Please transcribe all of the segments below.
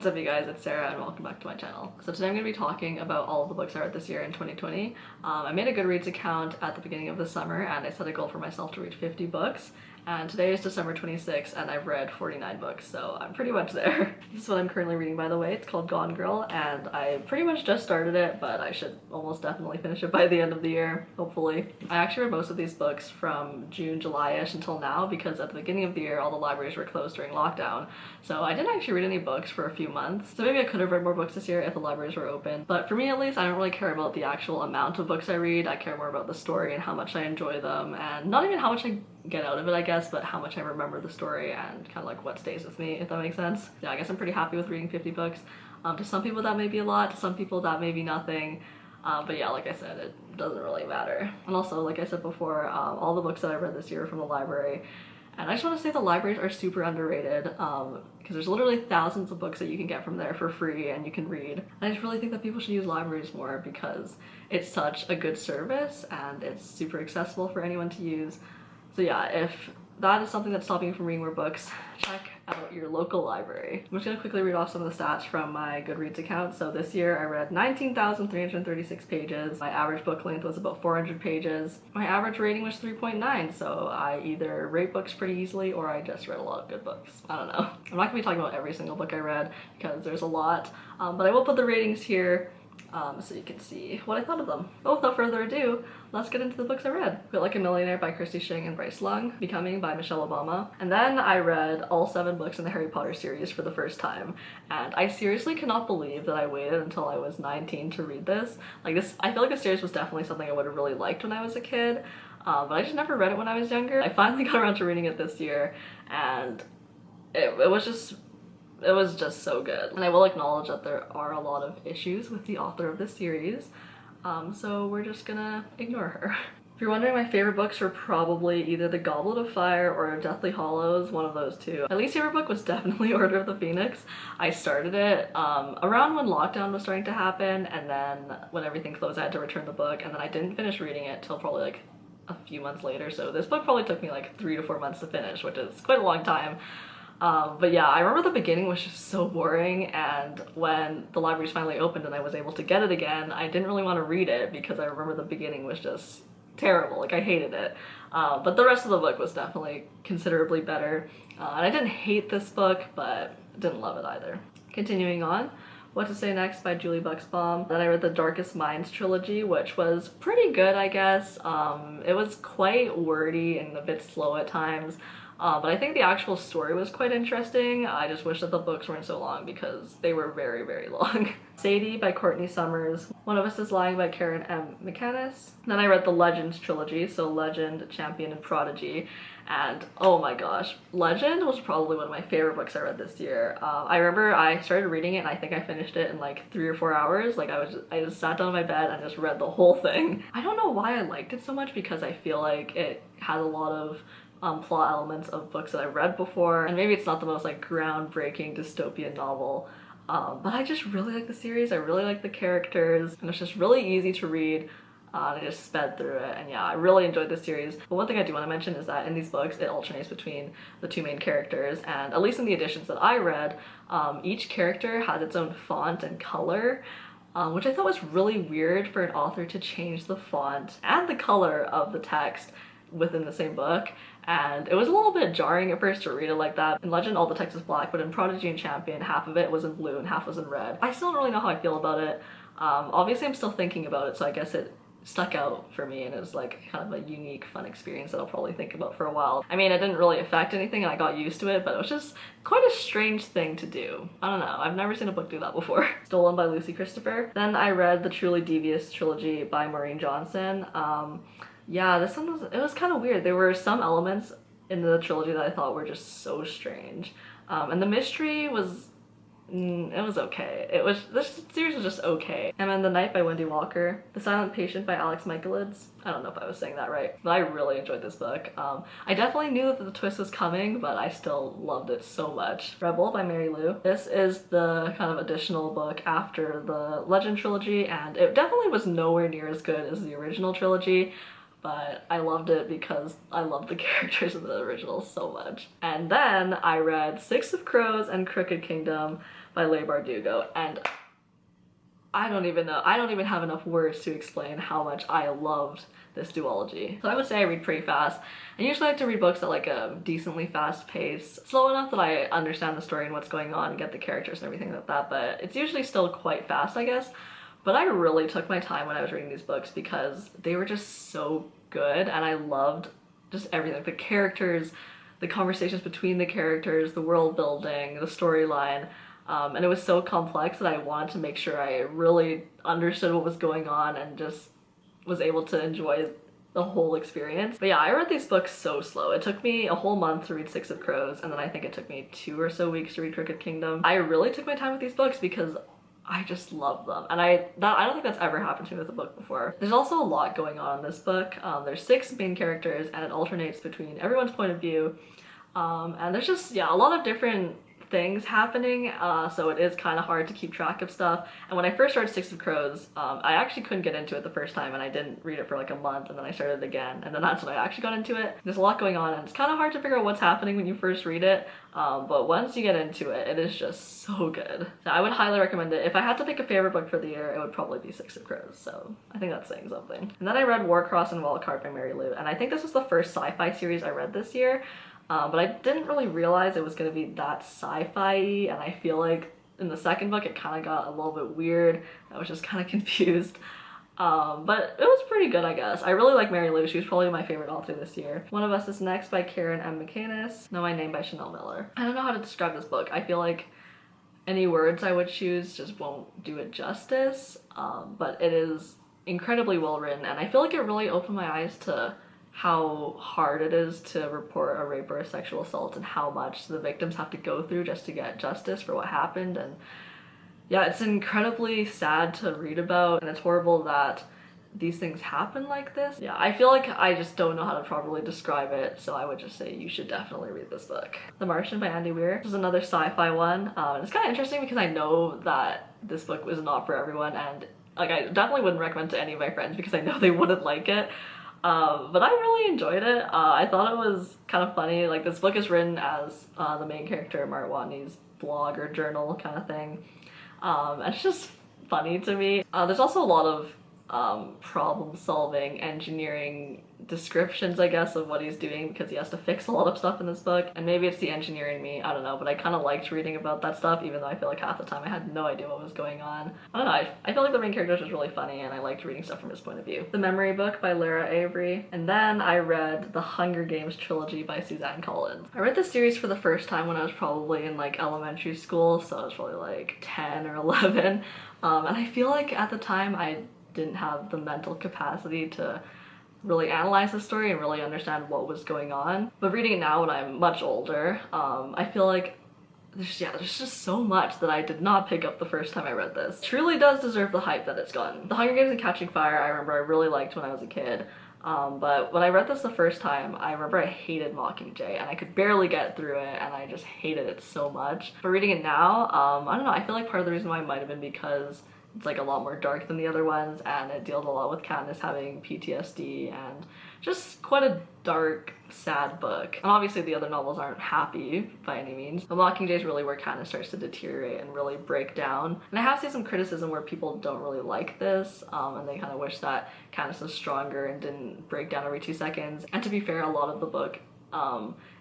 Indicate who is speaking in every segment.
Speaker 1: What's up you guys, it's Sarah and welcome back to my channel. So today I'm going to be talking about all of the books I read this year in 2020. I made a Goodreads account at the beginning of the summer and I set a goal for myself to read 50 books. And today is December 26th and I've read 49 books, so I'm pretty much there. This is what I'm currently reading, by the way. It's called Gone Girl and I pretty much just started it, but I should almost definitely finish it by the end of the year, hopefully. I actually read most of these books from June, July-ish until now because at the beginning of the year all the libraries were closed during lockdown. So I didn't actually read any books for a few months. So maybe I could have read more books this year if the libraries were open. But for me at least, I don't really care about the actual amount of books I read. I care more about the story and how much I enjoy them, and not even how much I get out of it, I guess, but how much I remember the story and kind of like what stays with me, if that makes sense. Yeah, I guess I'm pretty happy with reading 50 books. To some people that may be a lot, to some people that may be nothing. But yeah, like I said, it doesn't really matter. And also, like I said before, all the books that I read this year are from the library. And I just want to say the libraries are super underrated because there's literally thousands of books that you can get from there for free and you can read. And I just really think that people should use libraries more because it's such a good service and it's super accessible for anyone to use. So yeah, if that is something that's stopping you from reading more books, check out your local library. I'm just gonna quickly read off some of the stats from my Goodreads account. So this year I read 19,336 pages. My average book length was about 400 pages. My average rating was 3.9, so I either rate books pretty easily or I just read a lot of good books. I don't know. I'm not gonna be talking about every single book I read because there's a lot, but I will put the ratings here so you can see what I thought of them. But without further ado, let's get into the books I read. Feel Like a Millionaire by Christy Shing and Bryce Lung, Becoming by Michelle Obama, and then I read all 7 books in the Harry Potter series for the first time, and I seriously cannot believe that I waited until I was 19 to read this. Like this, I feel like the series was definitely something I would have really liked when I was a kid, but I just never read it when I was younger. I finally got around to reading it this year, and it was just so good. And I will acknowledge that there are a lot of issues with the author of this series, so we're just gonna ignore her. If you're wondering, my favorite books were probably either The Goblet of Fire or Deathly Hallows, one of those two. My least favorite book was definitely Order of the Phoenix. I started it around when lockdown was starting to happen, and then when everything closed I had to return the book, and then I didn't finish reading it till probably like a few months later. So this book probably took me like 3 to 4 months to finish, which is quite a long time. But yeah, I remember the beginning was just so boring, and when the libraries finally opened and I was able to get it again, I didn't really want to read it because I remember the beginning was just terrible. Like, I hated it. But the rest of the book was definitely considerably better. And I didn't hate this book, but didn't love it either. Continuing on, What to Say Next by Julie Buxbaum. Then I read the Darkest Minds trilogy, which was pretty good, I guess. It was quite wordy and a bit slow at times. But I think the actual story was quite interesting. I just wish that the books weren't so long because they were very, very long. Sadie by Courtney Summers. One of Us is Lying by Karen M. McManus. Then I read the Legends trilogy, so Legend, Champion, and Prodigy. And oh my gosh, Legend was probably one of my favorite books I read this year. I remember I started reading it and I think I finished it in like 3 or 4 hours. Like I just sat down on my bed and just read the whole thing. I don't know why I liked it so much because I feel like it had a lot of plot elements of books that I've read before, and maybe it's not the most like groundbreaking dystopian novel, but I just really like the series. I really like the characters, and it's just really easy to read. And I just sped through it, and yeah, I really enjoyed this series. But one thing I do want to mention is that in these books it alternates between the 2 main characters, and at least in the editions that I read, each character has its own font and color, which I thought was really weird for an author to change the font and the color of the text within the same book, and it was a little bit jarring at first to read it like that. In Legend all the text is black, but in Prodigy and Champion half of it was in blue and half was in red. I still don't really know how I feel about it. Obviously I'm still thinking about it, so I guess it stuck out for me and it was like kind of a unique, fun experience that I'll probably think about for a while. I mean, it didn't really affect anything and I got used to it, but it was just quite a strange thing to do. I don't know, I've never seen a book do that before. Stolen by Lucy Christopher. Then I read the Truly Devious trilogy by Maureen Johnson. Yeah, this one was kind of weird. There were some elements in the trilogy that I thought were just so strange. And the mystery was, it was okay. This series was just okay. And then The Night by Wendy Walker. The Silent Patient by Alex Michaelids. I don't know if I was saying that right, but I really enjoyed this book. I definitely knew that the twist was coming, but I still loved it so much. Rebel by Mary Lou. This is the kind of additional book after the Legend trilogy, and it definitely was nowhere near as good as the original trilogy. but I loved it because I loved the characters in the original so much. And then I read Six of Crows and Crooked Kingdom by Leigh Bardugo, and I don't even know, I don't even have enough words to explain how much I loved this duology. So I would say I read pretty fast. I usually like to read books at like a decently fast pace, slow enough that I understand the story and what's going on and get the characters and everything like that, but it's usually still quite fast, I guess. But I really took my time when I was reading these books because they were just so good, and I loved just everything. The characters, the conversations between the characters, the world building, the storyline. And it was so complex that I wanted to make sure I really understood what was going on and just was able to enjoy the whole experience. But yeah, I read these books so slow. It took me a whole month to read Six of Crows, and then I think it took me 2 or so weeks to read Crooked Kingdom. I really took my time with these books because I just love them, and I don't think that's ever happened to me with a book before. There's also a lot going on in this book. There's 6 main characters, and it alternates between everyone's point of view, and there's just, yeah, a lot of different things happening, so it is kind of hard to keep track of stuff. And when I first started Six of Crows, I actually couldn't get into it the first time, and I didn't read it for like a month, and then I started again, and then that's when I actually got into it. There's a lot going on, and it's kind of hard to figure out what's happening when you first read it, but once you get into it, it is just so good. So I would highly recommend it. If I had to pick a favorite book for the year, it would probably be Six of Crows, so I think that's saying something. And then I read WARCROSS and Wildcard by Mary Lou, and I think this was the first sci-fi series I read this year. But I didn't really realize it was going to be that sci-fi-y, and I feel like in the second book it kind of got a little bit weird. I was just kind of confused. But it was pretty good, I guess. I really like Mary Lou. She was probably my favorite author this year. One of Us is Next by Karen M. McCannis. Know My Name by Chanel Miller. I don't know how to describe this book. I feel like any words I would choose just won't do it justice, but it is incredibly well written, and I feel like it really opened my eyes to how hard it is to report a rape or a sexual assault and how much the victims have to go through just to get justice for what happened. And yeah, it's incredibly sad to read about, and it's horrible that these things happen like this. Yeah, I feel like I just don't know how to properly describe it, so I would just say you should definitely read this book. The Martian by Andy Weir. This is another sci-fi one. It's kind of interesting because I know that this book was not for everyone, and like I definitely wouldn't recommend it to any of my friends because I know they wouldn't like it. But I really enjoyed it. I thought it was kind of funny. Like, this book is written as the main character Mart Watney's blog or journal kind of thing. And it's just funny to me. There's also a lot of problem solving, engineering descriptions, I guess, of what he's doing because he has to fix a lot of stuff in this book. And maybe it's the engineering me, I don't know, but I kind of liked reading about that stuff, even though I feel like half the time I had no idea what was going on. I don't know, I feel like the main character was really funny, and I liked reading stuff from his point of view. The Memory Book by Lara Avery. And then I read the Hunger Games trilogy by Suzanne Collins. I read this series for the first time when I was probably in like elementary school, so I was probably like 10 or 11. And I feel like at the time I didn't have the mental capacity to really analyze the story and really understand what was going on. But reading it now when I'm much older, I feel like there's just so much that I did not pick up the first time I read this. It truly does deserve the hype that it's gotten. The Hunger Games and Catching Fire, I remember I really liked when I was a kid. But when I read this the first time, I remember I hated Mockingjay, and I could barely get through it, and I just hated it so much. But reading it now, I don't know, I feel like part of the reason why might have been because it's like a lot more dark than the other ones, and it deals a lot with Katniss having PTSD, and just quite a dark, sad book. And obviously the other novels aren't happy by any means, but Mockingjay is really where Katniss starts to deteriorate and really break down. And I have seen some criticism where people don't really like this, and they kind of wish that Katniss was stronger and didn't break down every 2 seconds. And to be fair, a lot of the book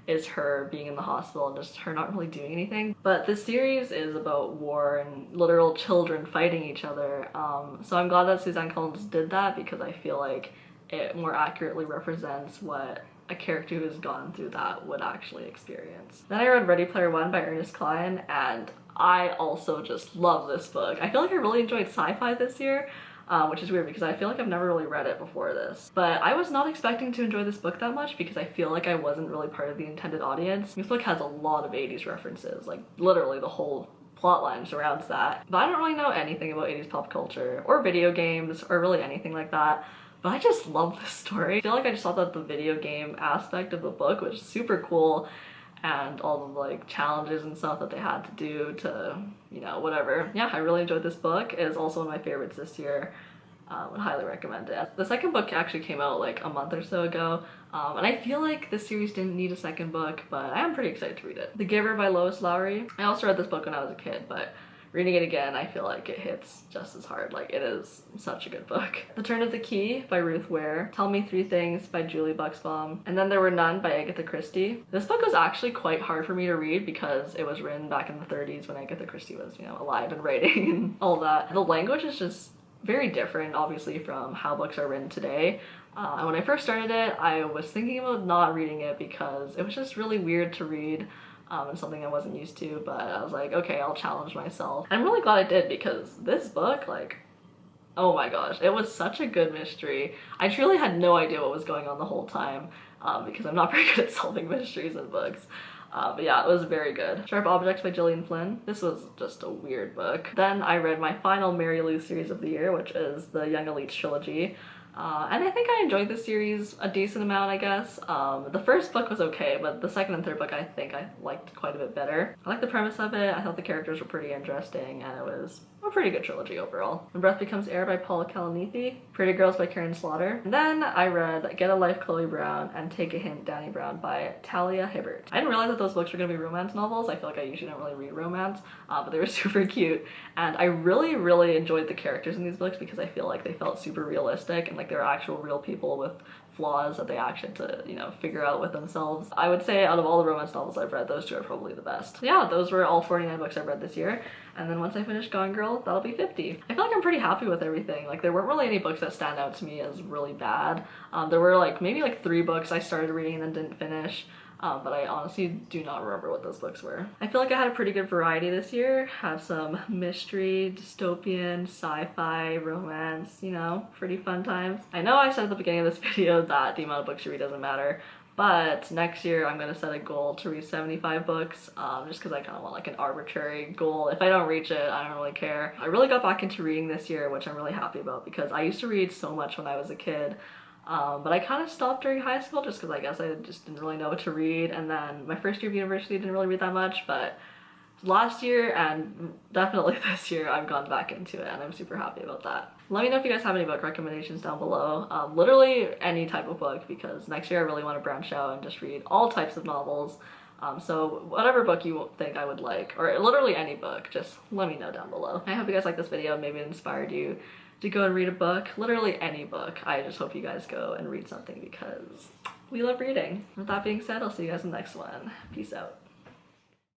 Speaker 1: is her being in the hospital and just her not really doing anything. But this series is about war and literal children fighting each other. So I'm glad that Suzanne Collins did that because I feel like it more accurately represents what a character who has gone through that would actually experience. Then I read Ready Player One by Ernest Cline, and I also just love this book. I feel like I really enjoyed sci-fi this year, which is weird because I feel like I've never really read it before this. But I was not expecting to enjoy this book that much because I feel like I wasn't really part of the intended audience. This book has a lot of 80s references, like literally the whole plotline surrounds that. But I don't really know anything about 80s pop culture or video games or really anything like that. But I just love this story. I feel like I just thought that the video game aspect of the book was super cool, and all the like challenges and stuff that they had to do to, you know, whatever. Yeah, I really enjoyed this book. It is also one of my favorites this year. Would highly recommend it. The second book actually came out like a month or so ago, and I feel like this series didn't need a second book, but I am pretty excited to read it. The Giver by Lois Lowry. I also read this book when I was a kid, but reading it again, I feel like it hits just as hard. Like, it is such a good book. The Turn of the Key by Ruth Ware. Tell Me Three Things by Julie Buxbaum. And Then There Were None by Agatha Christie. This book was actually quite hard for me to read because it was written back in the 30s when Agatha Christie was, you know, alive and writing and all that. The language is just very different, obviously, from how books are written today. And when I first started it, I was thinking about not reading it because it was just really weird to read. And something I wasn't used to, but I was like, okay, I'll challenge myself. I'm really glad I did because this book, like, oh my gosh, it was such a good mystery. I truly had no idea what was going on the whole time because I'm not very good at solving mysteries in books. But yeah, it was very good. Sharp Objects by Gillian Flynn. This was just a weird book. Then I read my final Mary Lou series of the year, which is the Young Elites trilogy. And I think I enjoyed this series a decent amount, I guess. The first book was okay, but the second and third book I think I liked quite a bit better. I liked the premise of it, I thought the characters were pretty interesting, and it was a pretty good trilogy overall. When Breath Becomes Air by Paula Kalanithi, Pretty Girls by Karen Slaughter. And then I read Get a Life Chloe Brown and Take a Hint Danny Brown by Talia Hibbert. I didn't realize that those books were gonna be romance novels. I feel like I usually don't really read romance, but they were super cute. And I really enjoyed the characters in these books because I feel like they felt super realistic and like they were actual real people with flaws that they actually had to, you know, figure out with themselves. I would say out of all the romance novels I've read, those two are probably the best. Yeah, those were all 49 books I've read this year. And then once I finish Gone Girl, that'll be 50. I feel like I'm pretty happy with everything. Like, there weren't really any books that stand out to me as really bad. There were like maybe like 3 books I started reading and then didn't finish. But I honestly do not remember what those books were. I feel like I had a pretty good variety this year. Have some mystery, dystopian, sci-fi, romance, you know, pretty fun times. I know I said at the beginning of this video that the amount of books you read doesn't matter, but next year I'm gonna set a goal to read 75 books, just because I kind of want like an arbitrary goal. If I don't reach it, I don't really care. I really got back into reading this year, which I'm really happy about because I used to read so much when I was a kid. But I kind of stopped during high school just because I guess I just didn't really know what to read, and then my first year of university didn't really read that much, but last year and definitely this year I've gone back into it and I'm super happy about that. Let me know if you guys have any book recommendations down below. Literally any type of book, because next year I really want to branch out and just read all types of novels. So whatever book you think I would like, or literally any book, just let me know down below. I hope you guys liked this video, maybe it inspired you to go and read a book, literally any book. I just hope you guys go and read something because we love reading. With that being said, I'll see you guys in the next one. Peace out.